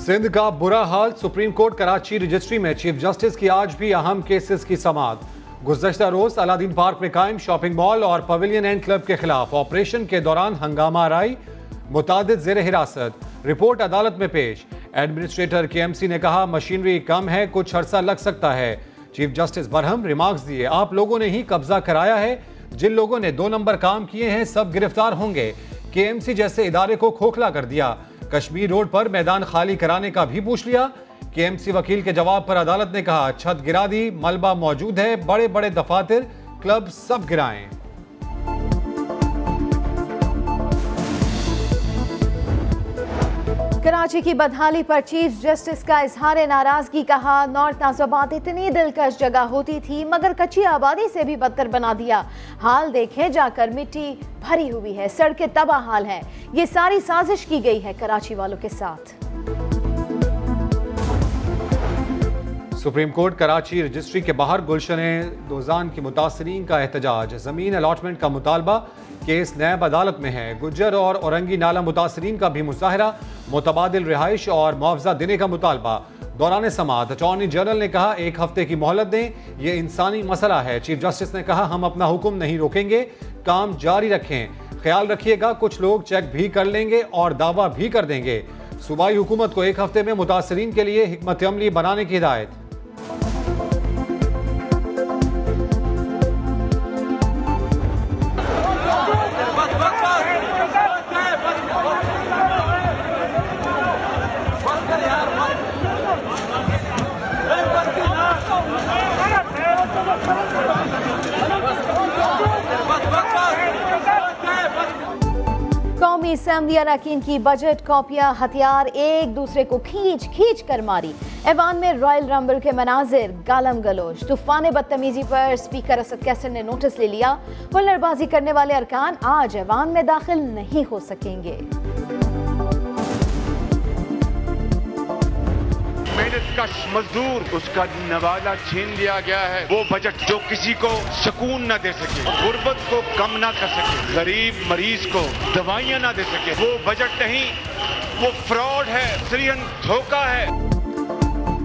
सिंध का बुरा हाल। Supreme court Karachi registry में चीफ जस्टिस की आज भी अहम केसेस की समाअत। गुज़श्ता रोज अलादीन पार्क में कायम शॉपिंग मॉल और पवेलियन एंड क्लब के खिलाफ ऑपरेशन के दौरान हंगामा आराई, मुतादिद ज़ेर हिरासत। रिपोर्ट अदालत में पेश। एडमिनिस्ट्रेटर KMC ने कहा मशीनरी कम है, कुछ अरसा लग सकता है। चीफ जस्टिस बरहम रिमार्क्स दिए, आप लोगों ने ही कब्जा कराया है, जिन लोगों ने 2 नंबर काम किए हैं सब गिरफ्तार होंगे। KMC जैसे इदारे को खोखला कर दिया। कश्मीर रोड पर मैदान खाली कराने का भी पूछ लिया। KMC वकील के जवाब पर अदालत ने कहा छत गिरा दी, मलबा मौजूद है, बड़े बड़े दफातर क्लब सब गिराएं। कराची की बदहाली पर चीफ जस्टिस का इजहार नाराजगी। कहा नॉर्थ नाज़ाबाद इतनी दिलकश जगह होती थी मगर कच्ची आबादी से भी बदतर बना दिया। हाल देखें जाकर, मिट्टी भरी हुई है, सड़कें तबाह हाल हैं। ये सारी साजिश की गई है कराची वालों के साथ। सुप्रीम कोर्ट कराची रजिस्ट्री के बाहर गुलशन-ए-दोजान की मुतासरीन का एहतजाज। जमीन अलॉटमेंट का मुतालबा, केस नैब अदालत में है। गुज्जर और औरंगी नाला मुतासरीन का भी मुजाहरा, मुतबादिल रिहाइश और मुआवजा देने का मुतालबा। दौरान समाअत अटॉर्नी जनरल ने कहा 1 हफ्ते की मोहलत दें, ये इंसानी मसला है। चीफ जस्टिस ने कहा हम अपना हुक्म नहीं रोकेंगे, काम जारी रखें। ख्याल रखिएगा कुछ लोग चेक भी कर लेंगे और दावा भी कर देंगे। सूबाई हुकूमत को 1 हफ्ते में मुतासरीन के लिए हिकमत अमली बनाने की हिदायत। कौमी असेंबली अरकान की बजट कॉपियां हथियार एक दूसरे को खींच खींच कर मारी। ऐवान में रॉयल रंबल के मनाजिर, गालम गलोच, तूफान बदतमीजी पर स्पीकर असद कैसर ने नोटिस ले लिया। हुल्लड़बाजी करने वाले अरकान आज ऐवान में दाखिल नहीं हो सकेंगे। मेहनतकश मजदूर, उसका नवाला छीन लिया गया है। वो बजट जो किसी को सुकून न दे सके, गुर्बत को कम ना कर सके, गरीब मरीज को दवाइयां ना दे सके, वो बजट नहीं, वो फ्रॉड है, सरीहन धोखा है।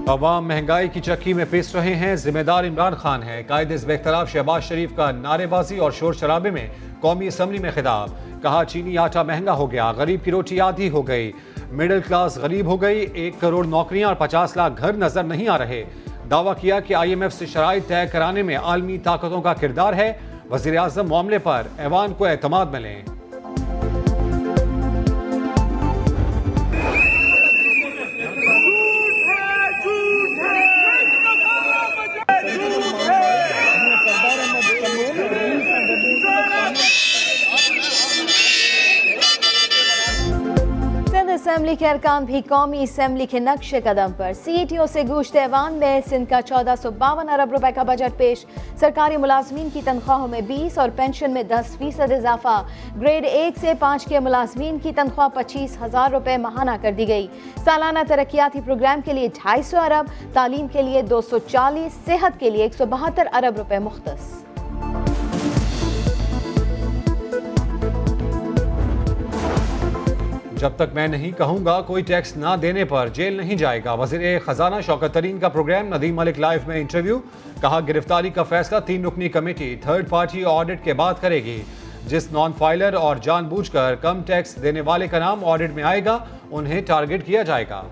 अवाम महंगाई की चक्की में पिस रहे हैं, जिम्मेदार इमरान खान है। कायदे बेख्तलाफ शहबाज शरीफ का नारेबाजी और शोर शराबे में कौमी असम्बली में खिताब। कहा चीनी आटा महंगा हो गया, गरीब की रोटी आधी हो गई, मिडिल क्लास गरीब हो गई, 1 करोड़ नौकरियां और 50 लाख घर नजर नहीं आ रहे। दावा किया कि IMF से शराइत तय कराने में आलमी ताकतों का किरदार है। वजीर आजम मामले पर ऐवान को एतमाद में लें। असेंबली के अरकान भी कौमी असेंबली के नक्शे कदम पर। CETO से गूश्त ऐवान में सिंध का 1452 अरब रुपए का बजट पेश। सरकारी मुलाजमीन की तनख्वाहों में 20 और पेंशन में 10% इजाफा। ग्रेड 1 से 5 के मुलाजमीन की तनख्वाह 25,000 रुपए माहाना कर दी गई। सालाना तरक्याती प्रोग्राम के लिए 250 अरब, तालीम के लिए 240, सेहत के लिए 172 अरब रुपए मुख्तस। जब तक मैं नहीं कहूंगा कोई टैक्स ना देने पर जेल नहीं जाएगा। वज़ीर खजाना शौकत तरीन का प्रोग्राम नदीम मलिक लाइव में इंटरव्यू। कहा गिरफ्तारी का फैसला 3 रुकनी कमेटी थर्ड पार्टी ऑडिट के बाद करेगी। जिस नॉन फाइलर और जानबूझकर कम टैक्स देने वाले का नाम ऑडिट में आएगा उन्हें टारगेट किया जाएगा।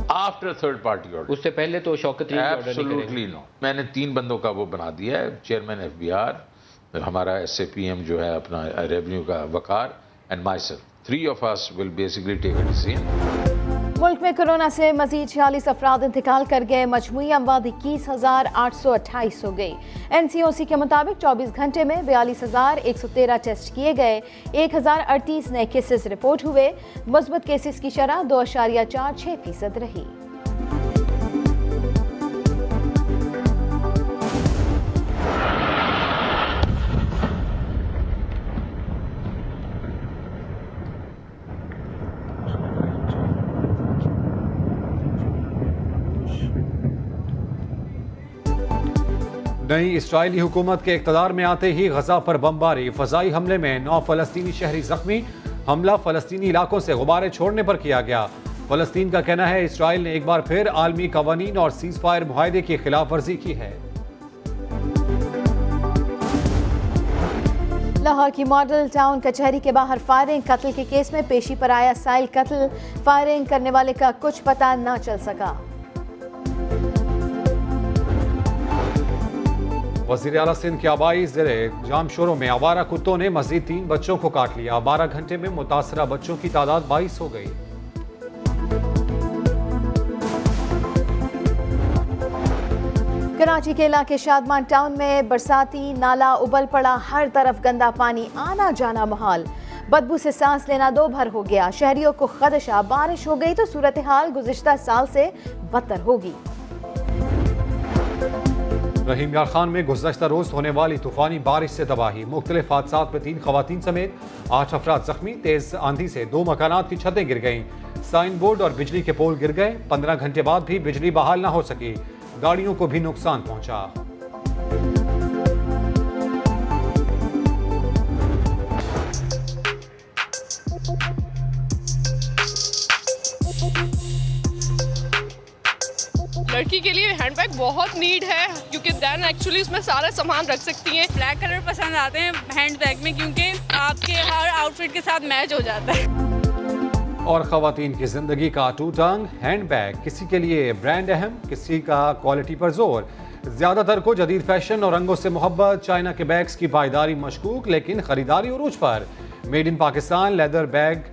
आफ्टर थर्ड पार्टी ऑडिट, उससे पहले तो शौकत तरीन एब्सोल्युटली नो। मैंने 3 बंदों का वो बना दिया है, चेयरमैन FBR, हमारा SAPM जो है अपना रेवेन्यू का वकार, and myself. 3 of us will basically take a decision। मुल्क में कोरोना से मजीद 46 अफराद इंतकाल कर गए। मजमूई अमवाद 21,828 हो गई। NCOC के मुताबिक 24 घंटे में 42,113 टेस्ट किए गए। 1,038 नए केसेस रिपोर्ट हुए। मुस्बत केसेस की शरह 2.46% रही। नई इसराइली हुकूमत के इक़्तिदार में आते ही गजा पर बमबारी। फ़ज़ाई हमले में 9 फ़लस्तीनी शहरी ज़ख्मी। हमला फलस्तीनी इलाकों से गुब्बारे छोड़ने पर किया गया। फलस्तीन का कहना है इसराइल ने एक बार फिर आलमी कवानीन और सीज फायर मुआहदे की खिलाफ वर्जी की है। लाहौर की मॉडल टाउन कचहरी के बाहर फायरिंग, कत्ल के केस में पेशी पर आया साइल कत्ल, फायरिंग करने वाले का कुछ पता न चल सका। वज़ीर आला सिंध के आबाई ज़िले जामशोरों में आवारा कुत्तों ने मजीद 3 बच्चों को काट लिया। 12 घंटे में मुतासरा बच्चों की तादाद 22 हो गई। कराची के इलाके शादमान टाउन में बरसाती नाला उबल पड़ा, हर तरफ गंदा पानी, आना जाना मुहाल, बदबू से सांस लेना दो भर हो गया। शहरियों को खदशा बारिश हो गई तो सूरत हाल गुज़िश्ता साल से बदतर होगी। रहीम यार खान में गुज़श्ता रोज होने वाली तूफानी बारिश से तबाही, मुख्तलिफ हादसात में 3 खवातीन समेत 8 अफराद जख्मी। तेज आंधी से 2 मकानात की छतें गिर गईं, साइन बोर्ड और बिजली के पोल गिर गए। 15 घंटे बाद भी बिजली बहाल न हो सकी, गाड़ियों को भी नुकसान पहुंचा। लड़की के लिए हैंडबैग बहुत नीड है क्योंकि देन एक्चुअली उसमें सारा सामान रख सकती हैं। ब्लैक कलर पसंद आते हैं हैंडबैग में क्योंकि आपके हर आउटफिट के साथ मैच हो जाता है। और खवातीन की जिंदगी का टूट अंग हैंडबैग, किसी के लिए ब्रांड अहम, किसी का क्वालिटी पर जोर। ज्यादातर को जदीद फैशन और रंगों से मोहब्बत। चाइना के बैग्स की पायदारी मशकूक लेकिन खरीदारी उरूज पर। Made in Pakistan leather bag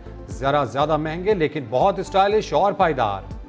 जरा ज्यादा महंगे लेकिन बहुत स्टाइलिश और पायदार।